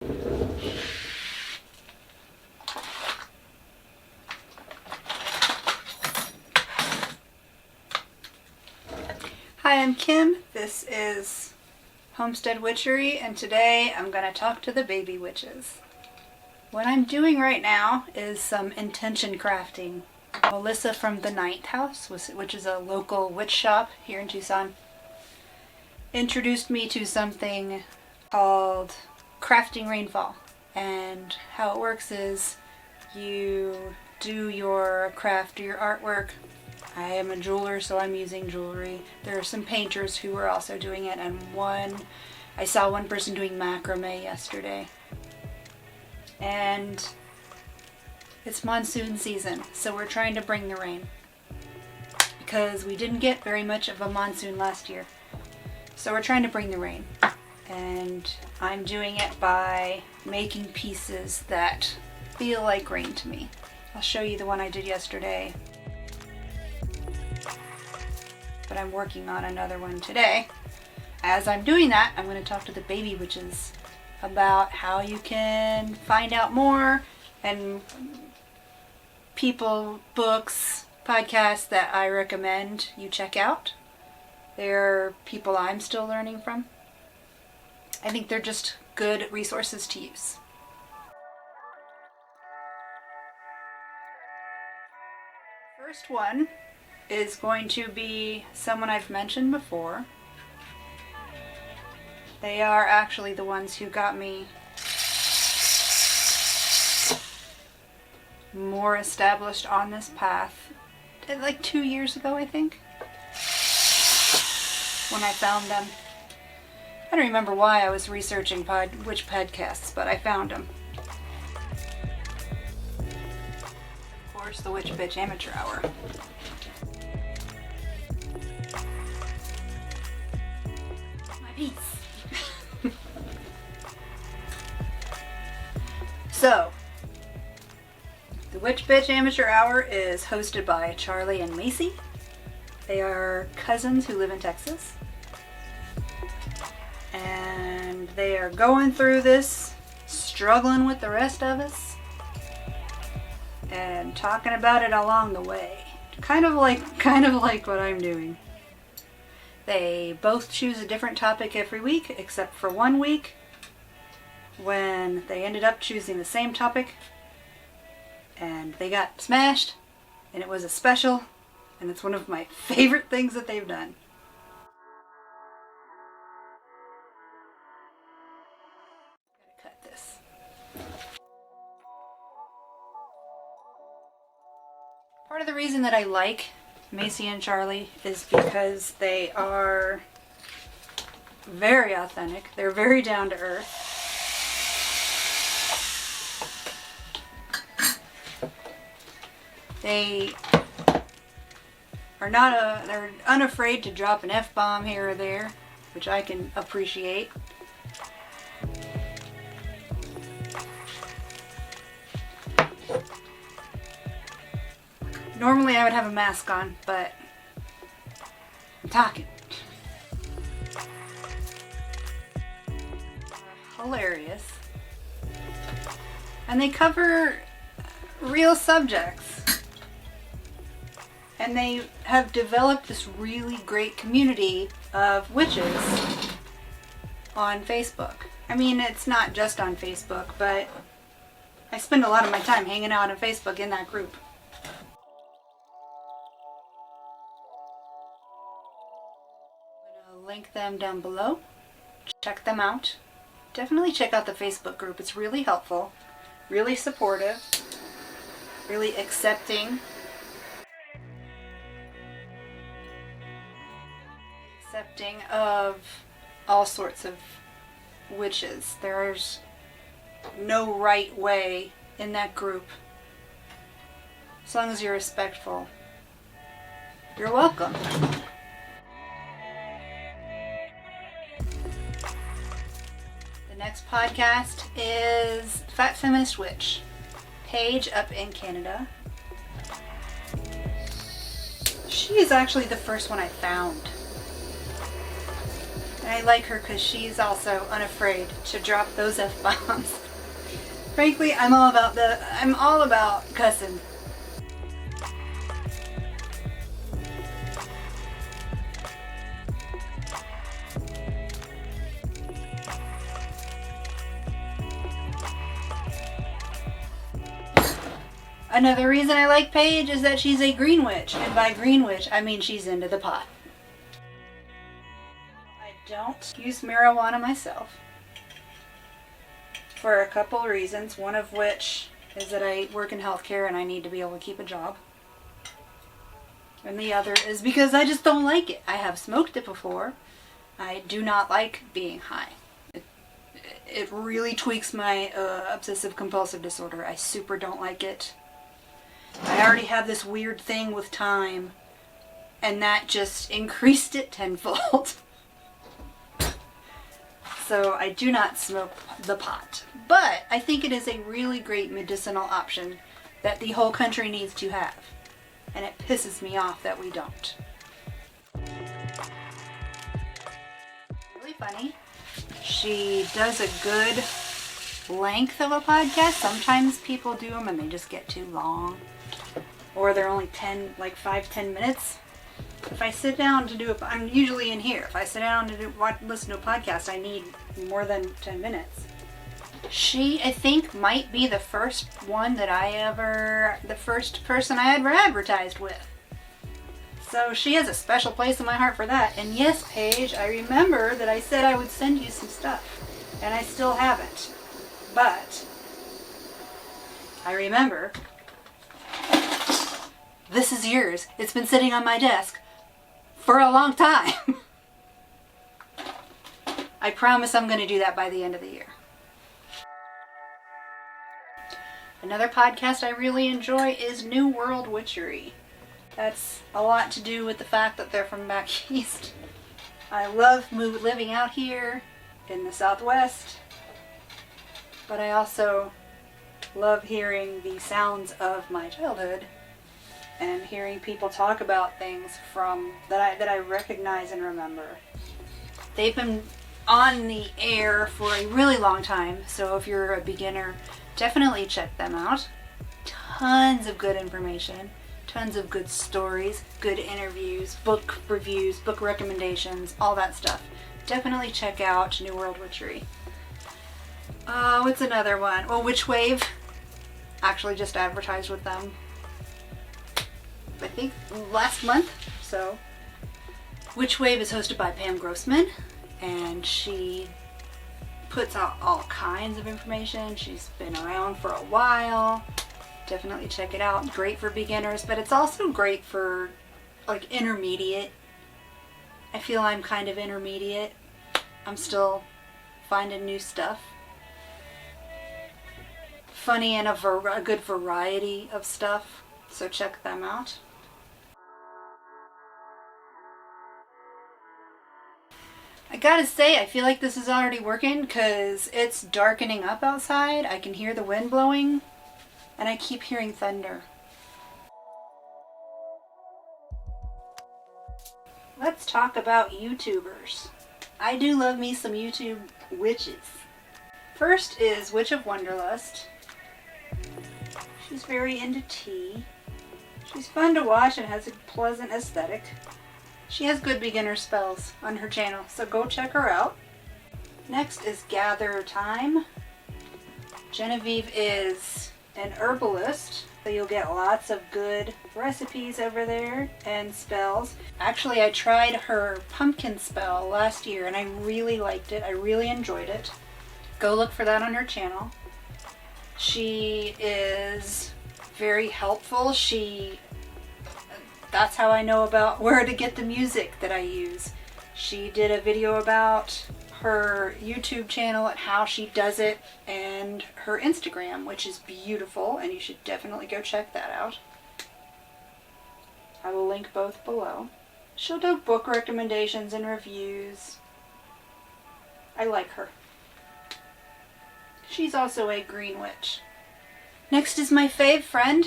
Hi, I'm Kim. This is Homestead Witchery, and today I'm going to talk to the baby witches. What I'm doing right now is some intention crafting. Melissa from the Ninth House, which is a local witch shop here in Tucson, introduced me to something called Crafting Rainfall. And how it works is you do your craft or your artwork. I am a jeweler, so I'm using jewelry. There are some painters who are also doing it, and I saw one person doing macrame yesterday. And it's monsoon season, so we're trying to bring the rain, because we didn't get very much of a monsoon last year. So we're trying to bring the rain, and I'm doing it by making pieces that feel like rain to me. I'll show you the one I did yesterday, but I'm working on another one today. As I'm doing that, I'm going to talk to the baby witches about how you can find out more, and people, books, podcasts that I recommend you check out. They're people I'm still learning from. I think they're just good resources to use. First one is going to be someone I've mentioned before. They are actually the ones who got me more established on this path, like 2 years ago, I think, when I found them. I don't remember why I was researching witch podcasts, but I found them. Of course, the Witch Bitch Amateur Hour. My piece. So, the Witch Bitch Amateur Hour is hosted by Charlie and Macy. They are cousins who live in Texas. And they are going through this, struggling with the rest of us, and talking about it along the way. Kind of like what I'm doing. They both choose a different topic every week, except for 1 week when they ended up choosing the same topic and they got smashed, and it was a special, and it's one of my favorite things that they've done. Gotta cut this. Part of the reason that I like Macy and Charlie is because they are very authentic. They're very down to earth. They are they're unafraid to drop an F-bomb here or there, which I can appreciate. Normally I would have a mask on, but I'm talking. Hilarious. And they cover real subjects. And they have developed this really great community of witches on Facebook. I mean, it's not just on Facebook, but I spend a lot of my time hanging out on Facebook in that group. I'm going to link them down below. Check them out. Definitely check out the Facebook group. It's really helpful, really supportive, really accepting. Of all sorts of witches. There's no right way in that group. As long as you're respectful, you're welcome. The next podcast is Fat Feminist Witch, Paige up in Canada. She is actually the first one I found. And I like her because she's also unafraid to drop those F-bombs. Frankly, I'm all about cussing. Another reason I like Paige is that she's a green witch, and by green witch I mean she's into the pot. I don't use marijuana myself for a couple reasons, one of which is that I work in healthcare and I need to be able to keep a job. And the other is because I just don't like it. I have smoked it before. I do not like being high. It really tweaks my obsessive compulsive disorder. I super don't like it. I already have this weird thing with Thyme, and that just increased it tenfold. So I do not smoke the pot. But I think it is a really great medicinal option that the whole country needs to have. And it pisses me off that we don't. Really funny. She does a good length of a podcast. Sometimes people do them and they just get too long. Or they're only 5-10 minutes. If I sit down to do I'm usually in here. If I sit down to listen to a podcast, I need more than 10 minutes. She, I think, might be the first person I ever advertised with. So she has a special place in my heart for that. And yes, Paige, I remember that I said I would send you some stuff. And I still haven't. But I remember. This is yours. It's been sitting on my desk for a long time. I promise I'm going to do that by the end of the year. Another podcast I really enjoy is New World Witchery. That's a lot to do with the fact that they're from back east. I love living out here in the Southwest, but I also love hearing the sounds of my childhood and hearing people talk about things that I recognize and remember. They've been on the air for a really long time, so if you're a beginner, definitely check them out. Tons of good information, tons of good stories, good interviews, book reviews, book recommendations, all that stuff. Definitely check out New World Witchery. What's another one? Well, Witch Wave. Actually just advertised with them, I think last month. So Witch Wave is hosted by Pam Grossman, and she puts out all kinds of information. She's been around for a while. Definitely check it out. Great for beginners, but it's also great for like intermediate. I feel I'm kind of intermediate. I'm still finding new stuff. Funny and a good variety of stuff. So check them out. I gotta say, I feel like this is already working because it's darkening up outside. I can hear the wind blowing, and I keep hearing thunder. Let's talk about YouTubers. I do love me some YouTube witches. First is Witch of Wonderlust. She's very into tea. She's fun to watch and has a pleasant aesthetic. She has good beginner spells on her channel, so go check her out. Next is Gather Thyme. Genevieve is an herbalist, so you'll get lots of good recipes over there and spells. Actually, I tried her pumpkin spell last year and I really liked it. I really enjoyed it. Go look for that on her channel. She is very helpful. That's how I know about where to get the music that I use. She did a video about her YouTube channel and how she does it, and her Instagram, which is beautiful, and you should definitely go check that out. I will link both below. She'll do book recommendations and reviews. I like her. She's also a green witch. Next is my fave friend,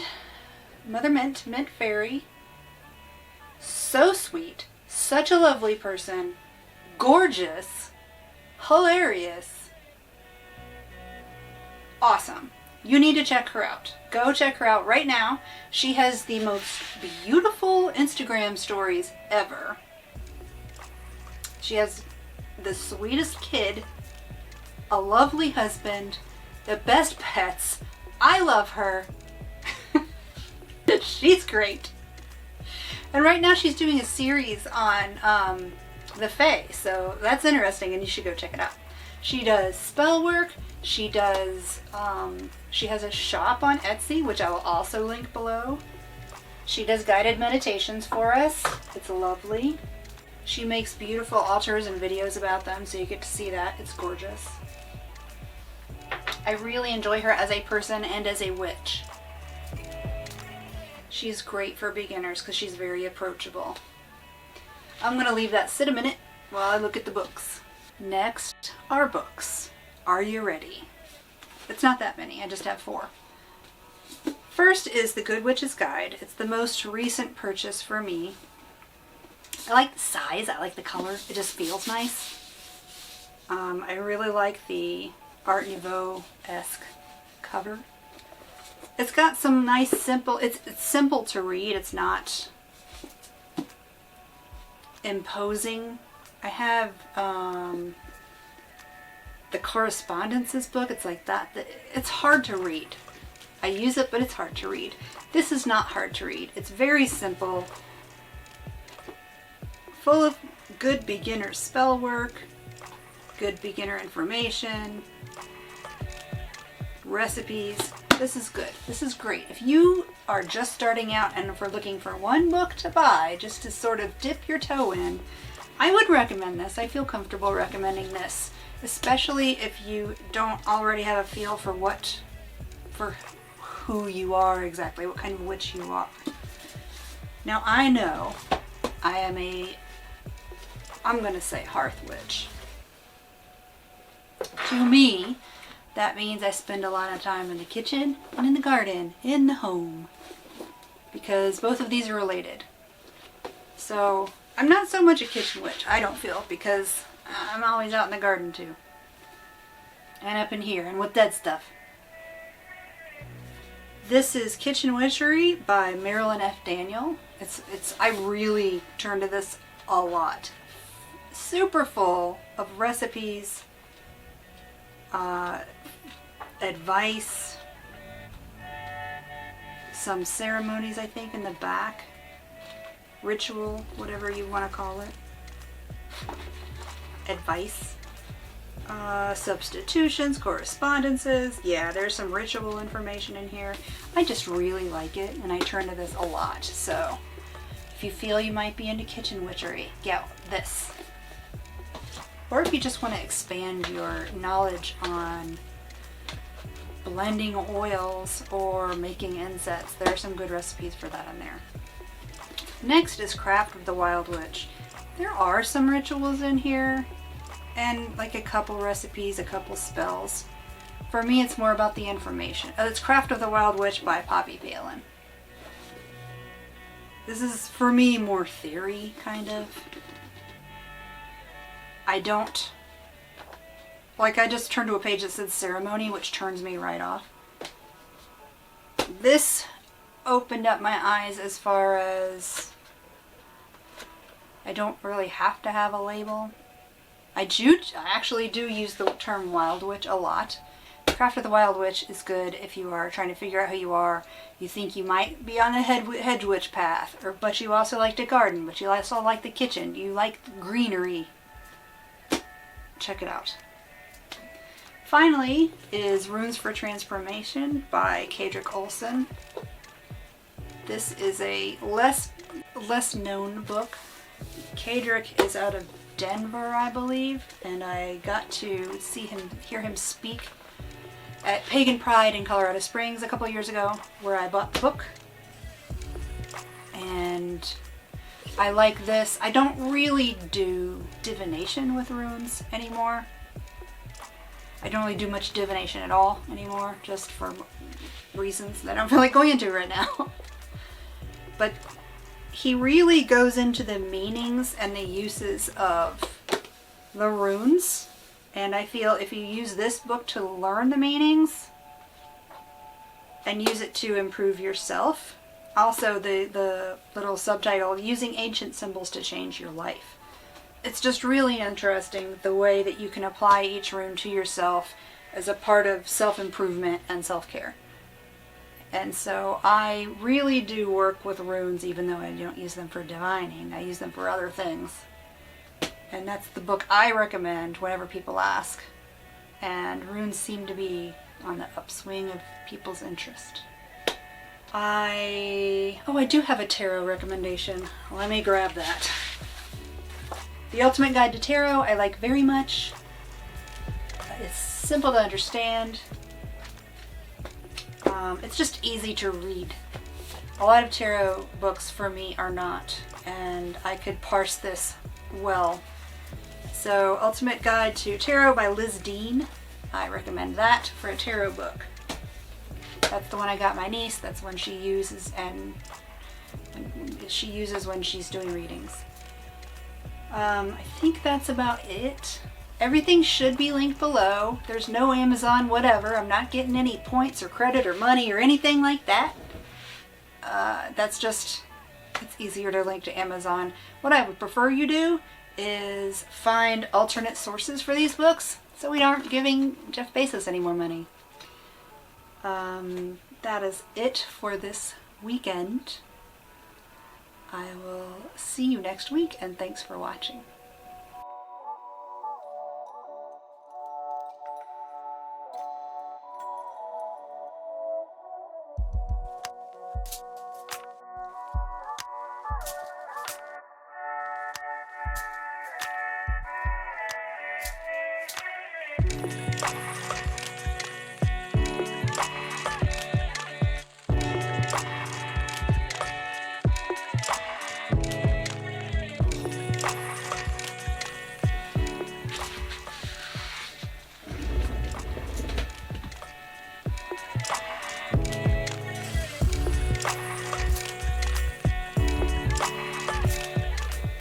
Mother Mint Faery. So sweet, such a lovely person, gorgeous, hilarious, awesome. You need to check her out. Go check her out right now. She has the most beautiful Instagram stories ever. She has the sweetest kid, a lovely husband, the best pets. I love her. She's great. And right now she's doing a series on the Fae, so that's interesting and you should go check it out. She does spell work. She does, she has a shop on Etsy, which I will also link below. She does guided meditations for us. It's lovely. She makes beautiful altars and videos about them, so you get to see that. It's gorgeous. I really enjoy her as a person and as a witch. She's great for beginners because she's very approachable. I'm going to leave that sit a minute while I look at the books. Next are books. Are you ready? It's not that many, I just have 4. First is The Good Witch's Guide. It's the most recent purchase for me. I like the size, I like the color, it just feels nice. I really like the Art Nouveau-esque cover. It's got some nice simple, it's simple to read, it's not imposing. I have the correspondences book. It's like that. It's hard to read. I use it, but it's hard to read. This is not hard to read. It's very simple, full of good beginner spell work, good beginner information, recipes. This is good. This is great. If you are just starting out and if we're looking for one book to buy just to sort of dip your toe in, I would recommend this. I feel comfortable recommending this, especially if you don't already have a feel for who you are exactly, what kind of witch you are. Now I know I am I'm going to say hearth witch. To me, that means I spend a lot of time in the kitchen and in the garden, in the home, because both of these are related. So I'm not so much a kitchen witch, I don't feel, because I'm always out in the garden too. And up in here, and with dead stuff. This is Kitchen Witchery by Marilyn F. Daniel. I really turn to this a lot. Super full of recipes, advice, some ceremonies I think in the back, ritual, whatever you want to call it, advice, substitutions, correspondences. Yeah, there's some ritual information in here. I just really like it and I turn to this a lot. So if you feel you might be into kitchen witchery, get this. Or if you just want to expand your knowledge on blending oils or making insets, there are some good recipes for that in there. Next is Craft of the Wild Witch. There are some rituals in here and like a couple recipes, a couple spells. For me, it's more about the information. It's Craft of the Wild Witch by Poppy Palin. This is, for me, more theory, kind of. I just turned to a page that said ceremony, which turns me right off. This opened up my eyes as far as I don't really have to have a label. I actually do use the term Wild Witch a lot. Craft of the Wild Witch is good if you are trying to figure out who you are. You think you might be on the hedge witch path, but you also like to garden, but you also like the kitchen. You like the greenery. Check it out. Finally is Runes for Transformation by Kadrick Olson. This is a less known book. Kadrick is out of Denver, I believe, and I got to hear him speak at Pagan Pride in Colorado Springs a couple years ago, where I bought the book. And I like this. I don't really do divination with runes anymore. I don't really do much divination at all anymore, just for reasons that I don't feel like going into right now. But he really goes into the meanings and the uses of the runes. And I feel if you use this book to learn the meanings and use it to improve yourself, also the little subtitle, Using Ancient Symbols to Change Your Life. It's just really interesting the way that you can apply each rune to yourself as a part of self-improvement and self-care. And so I really do work with runes even though I don't use them for divining. I use them for other things. And that's the book I recommend whenever people ask. And runes seem to be on the upswing of people's interest. I do have a tarot recommendation. Let me grab that. The Ultimate Guide to Tarot I like very much. It's simple to understand. It's just easy to read. A lot of tarot books for me are not, and I could parse this well. So, Ultimate Guide to Tarot by Liz Dean. I recommend that for a tarot book. That's the one I got my niece. That's one she uses, and she uses when she's doing readings. I think that's about it. Everything should be linked below. There's no Amazon whatever. I'm not getting any points or credit or money or anything like that. That's just, it's easier to link to Amazon. What I would prefer you do is find alternate sources for these books so we aren't giving Jeff Bezos any more money. That is it for this weekend. I will see you next week, and thanks for watching.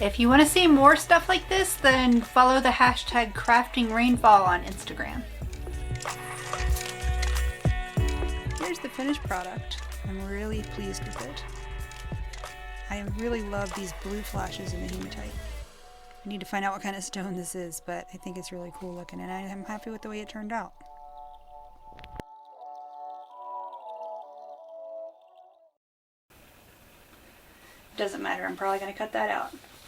If you want to see more stuff like this, then follow the hashtag craftingrainfall on Instagram. Here's the finished product. I'm really pleased with it. I really love these blue flashes in the hematite. I need to find out what kind of stone this is, but I think it's really cool looking, and I'm happy with the way it turned out. Doesn't matter, I'm probably going to cut that out.